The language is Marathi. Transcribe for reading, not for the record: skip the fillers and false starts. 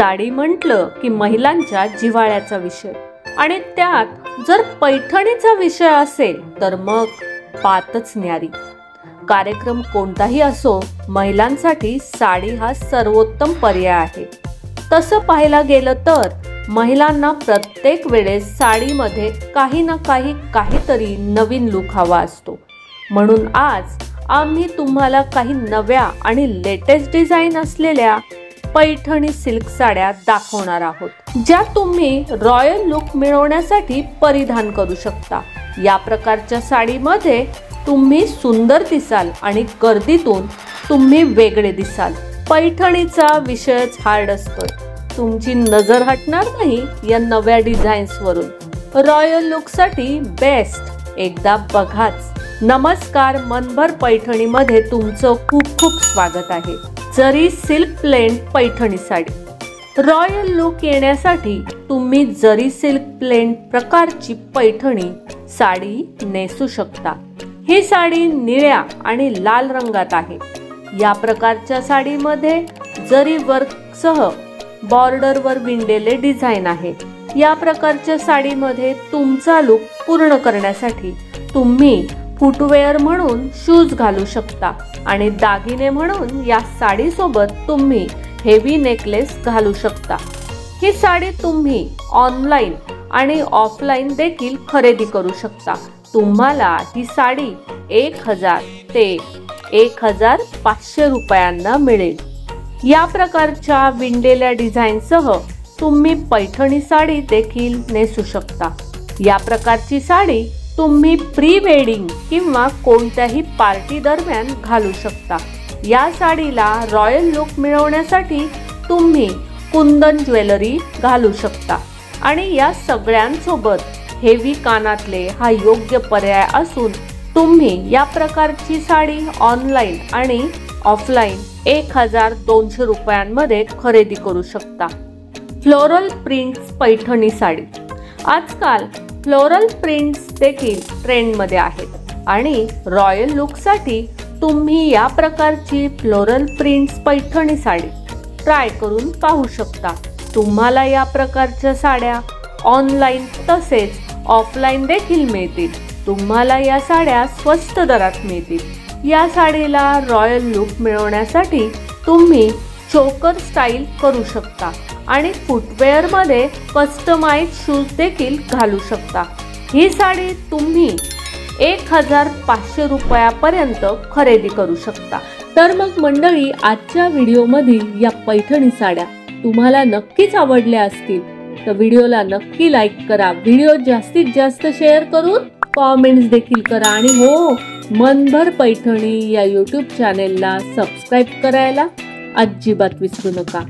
साडी म्हटलं की महिलांच्या जिव्हाळ्याचा विषय आणि त्यात जर पैठणीचा विषय असेल तर मग पातच न्यारी। कार्यक्रम कोणताही असो, महिलांसाठी साडी हा सर्वोत्तम पर्याय आहे। तसं पाहायला गेलं तर महिलांना प्रत्येक वेळेस साडीमध्ये काही ना काहीतरी नवीन लुक हवा असतो। म्हणून आज आम्ही तुम्हाला काही नव्या आणि लेटेस्ट डिझाईन असलेल्या पैठणी सिल्क साड्या दाखवणार आहोत, ज्या तुम्ही रॉयल लुक मिळवण्यासाठी परिधान करू शकता। या प्रकारच्या साडीमध्ये तुम्ही सुंदर दिसाल आणि गर्दीतून तुम्ही वेगळे दिसाल। पैठणीचा विषयच हार्ड असतोय, तुमची नजर हटणार नाही या नव्या डिझाईन्स वरून। रॉयल लुक साठी बेस्ट एकदा बघाच। नमस्कार, मनभर पैठणी मध्ये तुमचं खूप खूप स्वागत आहे। Zari silk plain Paithani sari. Royal look येण्यासाठी तुम्ही जरी सिल्क प्लेन प्रकारची पैठणी साडी नेसू शकता। ही साडी निळ्या आणि लाल रंगात आहे। या प्रकारच्या साडीमध्ये जरी वर्कसह बॉर्डरवर विणलेले डिझाईन आहे। या प्रकारच्या साडीमध्ये तुमचा लुक पूर्ण करण्यासाठी तुम्ही फुटवेअर म्हणून शूज घालू शकता आणि दागिने म्हणून या साडी सोबत तुम्ही हेवी नेकलेस घालू शकता। ही साडी तुम्ही ऑनलाईन आणि ऑफलाईन देखील खरेदी करू शकता। तुम्हाला ही साडी 1000 ते 1500 रुपयांना मिळेल। या प्रकारच्या विणलेल्या डिझाईनसह तुम्ही पैठणी साडी देखील नेसू शकता। या प्रकारची साडी तुम्ही प्री वेडिंग किंवा कोणत्याही पार्टी दरम्यान घालू शकता। या साडीला रॉयल लुक मिळवण्यासाठी तुम्ही कुंदन ज्वेलरी घालू शकता आणि या सगळ्यांसोबत हेवी कानातले हा योग्य पर्याय असून तुम्ही या प्रकारची साडी ऑनलाईन आणि ऑफलाईन 1200 रुपयांमध्ये खरेदी करू शकता। Floral prints Paithani sari. आजकाल फ्लोरल प्रिंट्स देखील ट्रेंड मध्ये आहेत आणि रॉयल लुक साठी तुम्ही या प्रकारची floral prints Paithani sari try करून पाहू शकता। तुम्हाला या प्रकारच्या साड्या ऑनलाईन तसेच ऑफलाईन देखील मिळतील। तुम्हाला या साड्या स्वस्त दरात मिळतील। या साडीला रॉयल लुक मिळवण्यासाठी तुम्ही चोकर स्टाईल करू शकता आणि फुटवेअर मध्ये कस्टमाइज शूज देखील घालू शकता। ही साडी तुम्ही 1500 रुपयापर्यंत खरेदी करू शकता। तर मग मंडळी, आजच्या व्हिडिओमध्ये या पैठणी साड्या तुम्हाला नक्कीच आवडल्या असतील तर व्हिडिओला नक्की लाईक करा, व्हिडिओ जास्तीत जास्त शेअर करून कॉमेंट्स देखील करा आणि हो, मनभर पैठणी या YouTube चॅनेलला सबस्क्राईब करायला अजिबात विसरू नका।